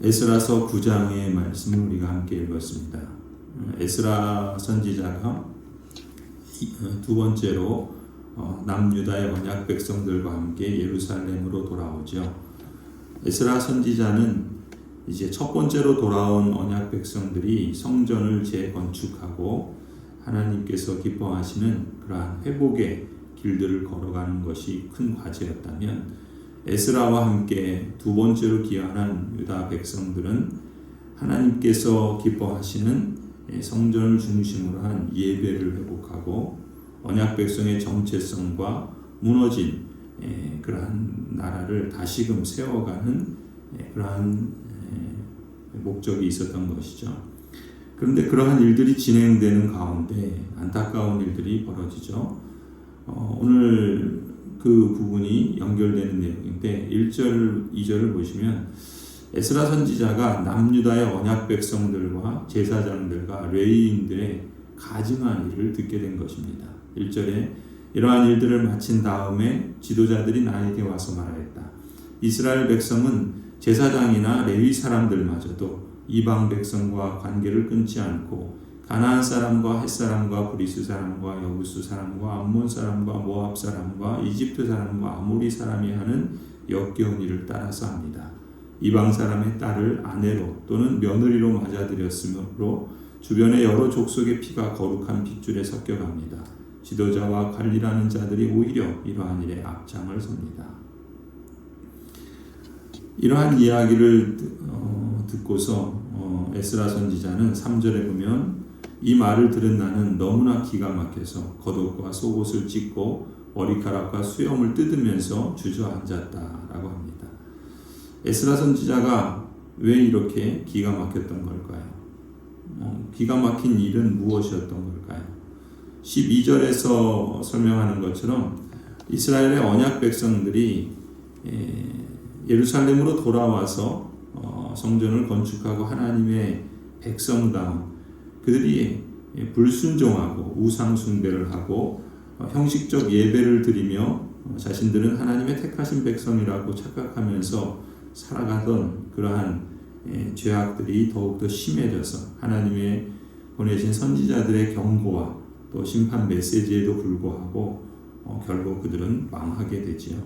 에스라서 9장의 말씀을 우리가 함께 읽었습니다. 에스라 선지자가 두 번째로 남유다의 언약 백성들과 함께 예루살렘으로 돌아오죠. 에스라 선지자는 이제 첫 번째로 돌아온 언약 백성들이 성전을 재건축하고 하나님께서 기뻐하시는 그러한 회복의 길들을 걸어가는 것이 큰 과제였다면, 에스라와 함께 두 번째로 귀환한 유다 백성들은 하나님께서 기뻐하시는 성전을 중심으로 한 예배를 회복하고 언약 백성의 정체성과 무너진 그러한 나라를 다시금 세워가는 그러한 목적이 있었던 것이죠. 그런데 그러한 일들이 진행되는 가운데 안타까운 일들이 벌어지죠. 오늘 그 부분이 연결되는 내용인데 1절, 2절을 보시면 에스라 선지자가 남유다의 언약 백성들과 제사장들과 레위인들의 가증한 일을 듣게 된 것입니다. 1절에 이러한 일들을 마친 다음에 지도자들이 나에게 와서 말하였다. 이스라엘 백성은 제사장이나 레위 사람들마저도 이방 백성과 관계를 끊지 않고 가나안 사람과 헷 사람과 브리스 사람과 여부스 사람과 암몬 사람과 모압 사람과 이집트 사람과 아모리 사람이 하는 역겨운 일을 따라서 합니다. 이방 사람의 딸을 아내로 또는 며느리로 맞아들였으므로 주변의 여러 족속의 피가 거룩한 핏줄에 섞여갑니다. 지도자와 관리라는 자들이 오히려 이러한 일에 앞장을 섭니다. 이러한 이야기를 듣고서 에스라 선지자는 3절에 보면 이 말을 들은 나는 너무나 기가 막혀서 겉옷과 속옷을 찢고 머리카락과 수염을 뜯으면서 주저앉았다라고 합니다. 에스라 선지자가 왜 이렇게 기가 막혔던 걸까요? 기가 막힌 일은 무엇이었던 걸까요? 12절에서 설명하는 것처럼 이스라엘의 언약 백성들이 예루살렘으로 돌아와서 성전을 건축하고 하나님의 백성다운 그들이 불순종하고 우상 숭배를 하고 형식적 예배를 드리며 자신들은 하나님의 택하신 백성이라고 착각하면서 살아가던 그러한 죄악들이 더욱더 심해져서 하나님의 보내신 선지자들의 경고와 또 심판 메시지에도 불구하고 결국 그들은 망하게 되지요.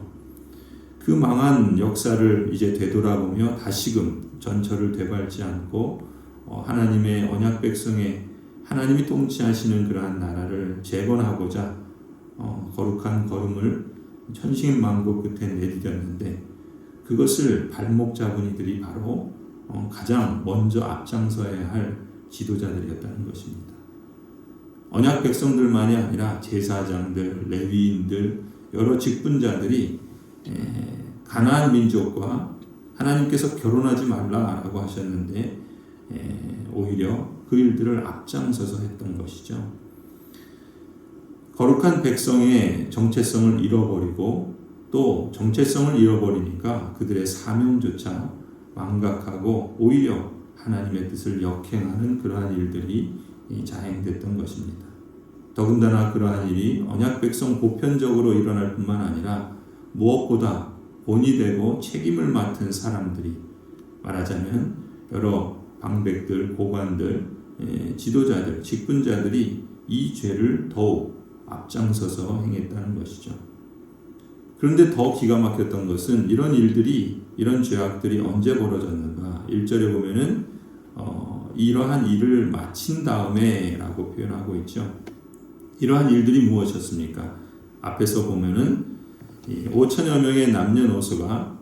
그 망한 역사를 이제 되돌아보며 다시금 전철을 되밟지 않고 하나님의 언약 백성의 하나님이 통치하시는 그러한 나라를 재건하고자 거룩한 걸음을 천신만고 끝에 내디뎠는데, 그것을 발목 잡은 이들이 바로 가장 먼저 앞장서야 할 지도자들이었다는 것입니다. 언약 백성들만이 아니라 제사장들, 레위인들, 여러 직분자들이 가나안 민족과 하나님께서 결혼하지 말라라고 하셨는데 오히려 그 일들을 앞장서서 했던 것이죠. 거룩한 백성의 정체성을 잃어버리고 또 정체성을 잃어버리니까 그들의 사명조차 망각하고 오히려 하나님의 뜻을 역행하는 그러한 일들이 자행됐던 것입니다. 더군다나 그러한 일이 언약 백성 보편적으로 일어날 뿐만 아니라 무엇보다 본이 되고 책임을 맡은 사람들이, 말하자면 여러 방백들, 고관들, 지도자들, 직분자들이 이 죄를 더욱 앞장서서 행했다는 것이죠. 그런데 더 기가 막혔던 것은 이런 일들이, 이런 죄악들이 언제 벌어졌는가? 1절에 보면은 이러한 일을 마친 다음에 라고 표현하고 있죠. 이러한 일들이 무엇이었습니까? 앞에서 보면은 5천여 명의 남녀노소가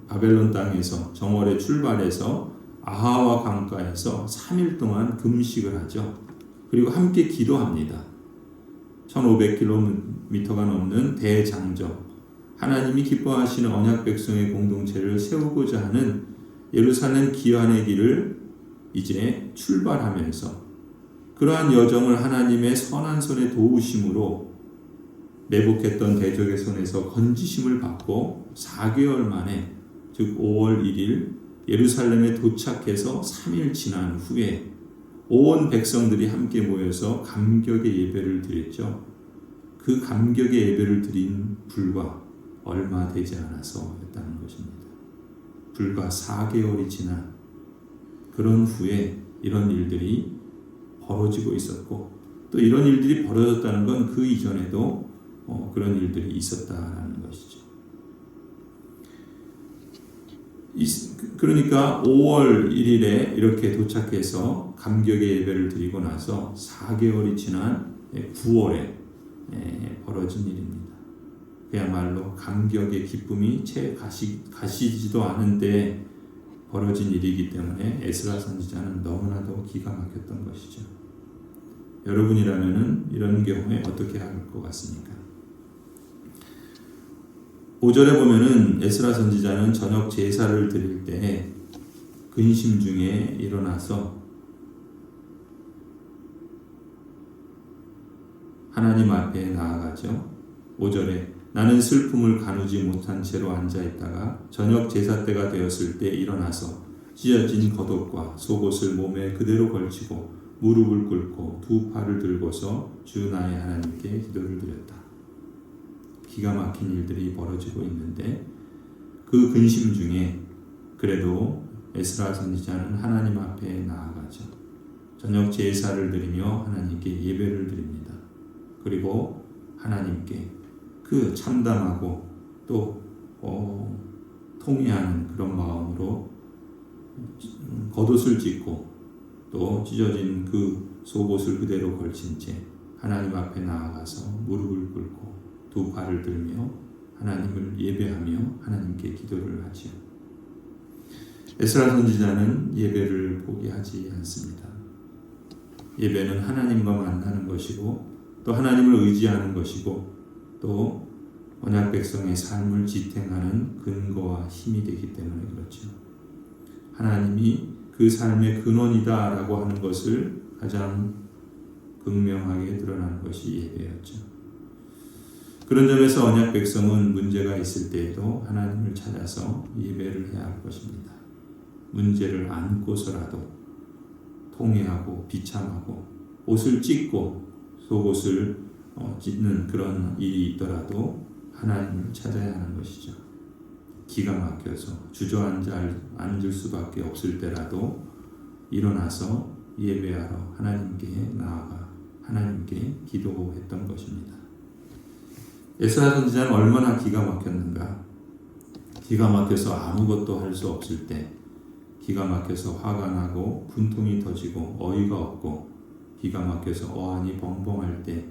바벨론 땅에서 정월에 출발해서 아하와 강가에서 3일 동안 금식을 하죠. 그리고 함께 기도합니다. 1500km가 넘는 대장정, 하나님이 기뻐하시는 언약 백성의 공동체를 세우고자 하는 예루살렘 귀환의 길을 이제 출발하면서 그러한 여정을 하나님의 선한 손의 도우심으로 매복했던 대적의 손에서 건지심을 받고 4개월 만에, 즉 5월 1일 예루살렘에 도착해서 3일 지난 후에 온 백성들이 함께 모여서 감격의 예배를 드렸죠. 그 감격의 예배를 드린 불과 얼마 되지 않아서였다는 것입니다. 불과 4개월이 지난 그런 후에 이런 일들이 벌어지고 있었고, 또 이런 일들이 벌어졌다는 건 그 이전에도 그런 일들이 있었다라는 것이죠. 그러니까 5월 1일에 이렇게 도착해서 감격의 예배를 드리고 나서 4개월이 지난 9월에 벌어진 일입니다. 그야말로 감격의 기쁨이 채 가시지도 않은데 벌어진 일이기 때문에 에스라 선지자는 너무나도 기가 막혔던 것이죠. 여러분이라면 이런 경우에 어떻게 할 것 같습니까? 5절에 보면은 에스라 선지자는 저녁 제사를 드릴 때 근심 중에 일어나서 하나님 앞에 나아가죠. 5절에 나는 슬픔을 가누지 못한 채로 앉아있다가 저녁 제사 때가 되었을 때 일어나서 찢어진 겉옷과 속옷을 몸에 그대로 걸치고 무릎을 꿇고 두 팔을 들고서 주 나의 하나님께 기도를 드렸다. 기가 막힌 일들이 벌어지고 있는데 그 근심 중에 그래도 에스라 선지자는 하나님 앞에 나아가죠. 저녁 제사를 드리며 하나님께 예배를 드립니다. 그리고 하나님께 그 참담하고 또 통회하는 그런 마음으로 겉옷을 찢고 또 찢어진 그 속옷을 그대로 걸친 채 하나님 앞에 나아가서 무릎을 꿇고 두 팔을 들며 하나님을 예배하며 하나님께 기도를 하지요. 에스라 선지자는 예배를 포기하지 않습니다. 예배는 하나님과 만나는 것이고 또 하나님을 의지하는 것이고 또 언약 백성의 삶을 지탱하는 근거와 힘이 되기 때문에 그렇죠. 하나님이 그 삶의 근원이다라고 하는 것을 가장 극명하게 드러나는 것이 예배였죠. 그런 점에서 언약 백성은 문제가 있을 때에도 하나님을 찾아서 예배를 해야 할 것입니다. 문제를 안고서라도 통회하고 비참하고 옷을 찢고 속옷을 찢는 그런 일이 있더라도 하나님을 찾아야 하는 것이죠. 기가 막혀서 주저앉을 수밖에 없을 때라도 일어나서 예배하러 하나님께 나아가 하나님께 기도했던 것입니다. 에스라 선지자는 얼마나 기가 막혔는가. 기가 막혀서 아무것도 할 수 없을 때, 기가 막혀서 화가 나고 분통이 터지고 어이가 없고 기가 막혀서 어안이 벙벙할 때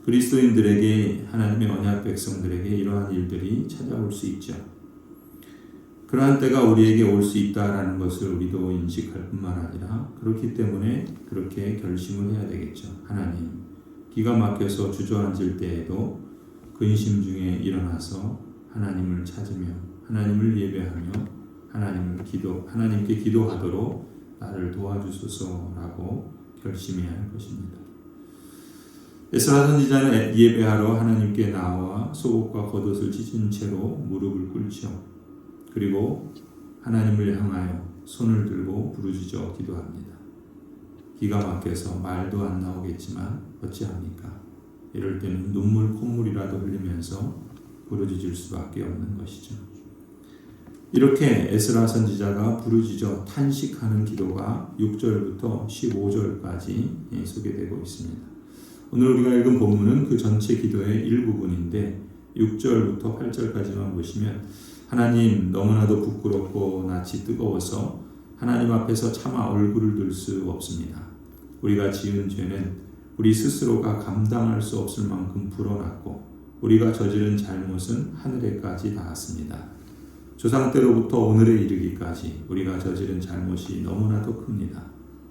그리스도인들에게, 하나님의 언약 백성들에게 이러한 일들이 찾아올 수 있죠. 그러한 때가 우리에게 올 수 있다라는 것을 우리도 인식할 뿐만 아니라 그렇기 때문에 그렇게 결심을 해야 되겠죠. 하나님, 기가 막혀서 주저앉을 때에도 근심 중에 일어나서 하나님을 찾으며 하나님을 예배하며 하나님께 기도하도록 나를 도와주소서라고 결심해야 할 것입니다. 에스라 선지자는 예배하러 하나님께 나와 속옷과 겉옷을 찢은 채로 무릎을 꿇죠. 그리고 하나님을 향하여 손을 들고 부르짖어 기도합니다. 기가 막혀서 말도 안 나오겠지만 어찌합니까? 이럴 때는 눈물 콧물이라도 흘리면서 부르짖을 수밖에 없는 것이죠. 이렇게 에스라 선지자가 부르짖어 탄식하는 기도가 6절부터 15절까지 소개되고 있습니다. 오늘 우리가 읽은 본문은 그 전체 기도의 일부분인데 6절부터 8절까지만 보시면 하나님, 너무나도 부끄럽고 낯이 뜨거워서 하나님 앞에서 차마 얼굴을 들 수 없습니다. 우리가 지은 죄는 우리 스스로가 감당할 수 없을 만큼 불어났고 우리가 저지른 잘못은 하늘에까지 닿았습니다. 조상 때로부터 오늘에 이르기까지 우리가 저지른 잘못이 너무나도 큽니다.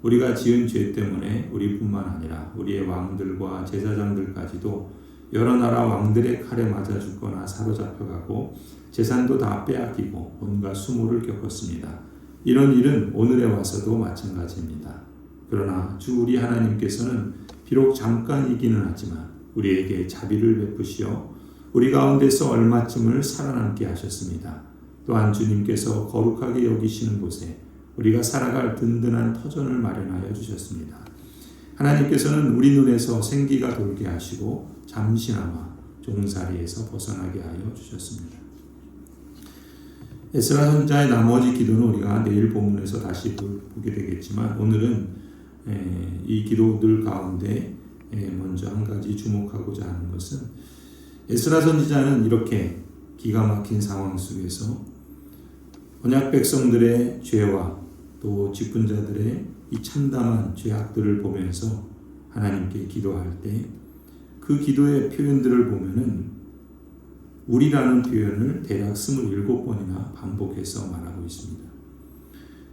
우리가 지은 죄 때문에 우리뿐만 아니라 우리의 왕들과 제사장들까지도 여러 나라 왕들의 칼에 맞아 죽거나 사로잡혀가고 재산도 다 빼앗기고 온갖 수모를 겪었습니다. 이런 일은 오늘에 와서도 마찬가지입니다. 그러나 주 우리 하나님께서는 비록 잠깐이기는 하지만 우리에게 자비를 베푸시어 우리 가운데서 얼마쯤을 살아남게 하셨습니다. 또한 주님께서 거룩하게 여기시는 곳에 우리가 살아갈 든든한 터전을 마련하여 주셨습니다. 하나님께서는 우리 눈에서 생기가 돌게 하시고 잠시나마 종살이에서 벗어나게 하여 주셨습니다. 에스라 선지자의 나머지 기도는 우리가 내일 본문에서 다시 보게 되겠지만 오늘은 이 기도들 가운데 먼저 한 가지 주목하고자 하는 것은 에스라 선지자는 이렇게 기가 막힌 상황 속에서 언약 백성들의 죄와 또 직분자들의 이 참담한 죄악들을 보면서 하나님께 기도할 때 그 기도의 표현들을 보면은 우리라는 표현을 대략 27번이나 반복해서 말하고 있습니다.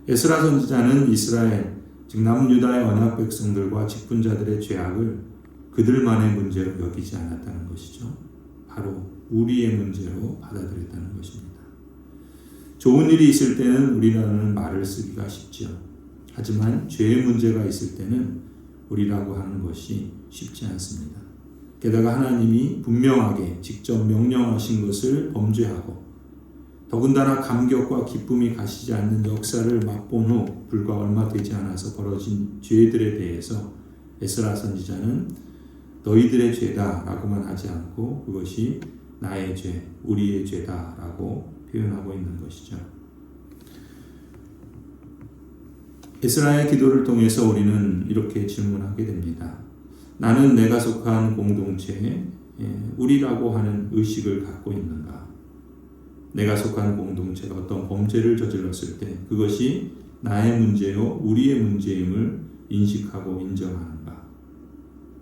에스라 선지자는 이스라엘, 즉 남유다의 언약 백성들과 직분자들의 죄악을 그들만의 문제로 여기지 않았다는 것이죠. 바로 우리의 문제로 받아들였다는 것입니다. 좋은 일이 있을 때는 우리라는 말을 쓰기가 쉽죠. 하지만 죄의 문제가 있을 때는 우리라고 하는 것이 쉽지 않습니다. 게다가 하나님이 분명하게 직접 명령하신 것을 범죄하고 더군다나 감격과 기쁨이 가시지 않는 역사를 맛본 후 불과 얼마 되지 않아서 벌어진 죄들에 대해서 에스라 선지자는 너희들의 죄다 라고만 하지 않고 그것이 나의 죄, 우리의 죄다 라고 표현하고 있는 것이죠. 에스라의 기도를 통해서 우리는 이렇게 질문하게 됩니다. 나는 내가 속한 공동체에 우리라고 하는 의식을 갖고 있는가? 내가 속한 공동체가 어떤 범죄를 저질렀을 때 그것이 나의 문제요, 우리의 문제임을 인식하고 인정하는가?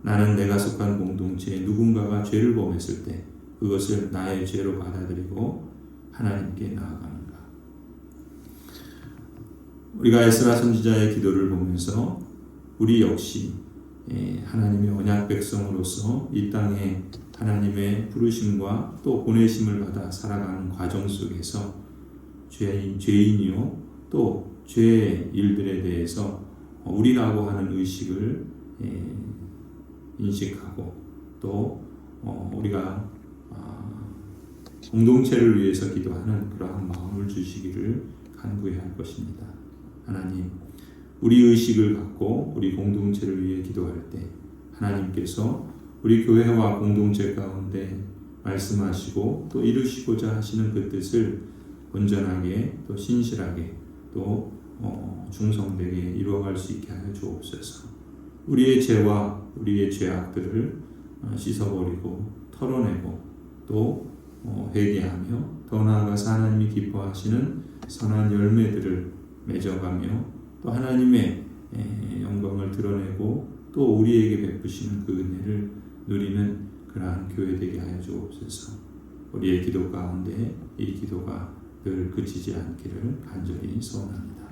나는 내가 속한 공동체에 누군가가 죄를 범했을 때 그것을 나의 죄로 받아들이고 하나님께 나아가는가? 우리가 에스라 선지자의 기도를 보면서 우리 역시 하나님의 언약 백성으로서 이 땅에 하나님의 부르심과 또 보내심을 받아 살아가는 과정 속에서 죄인이요 또 죄의 일들에 대해서 우리라고 하는 의식을 인식하고 또 우리가 공동체를 위해서 기도하는 그러한 마음을 주시기를 간구해야 할 것입니다. 하나님, 우리 의식을 갖고 우리 공동체를 위해 기도할 때 하나님께서 우리 교회와 공동체 가운데 말씀하시고 또 이루시고자 하시는 그 뜻을 온전하게 또 신실하게 또 충성되게 이루어갈 수 있게 하여 주옵소서. 우리의 죄와 우리의 죄악들을 씻어버리고 털어내고 또 회개하며 더 나아가서 하나님이 기뻐하시는 선한 열매들을 맺어가며 또 하나님의 영광을 드러내고 또 우리에게 베푸시는 그 은혜를 누리는 그러한 교회 되게 하여 주옵소서. 우리의 기도 가운데 이 기도가 늘 그치지 않기를 간절히 소원합니다.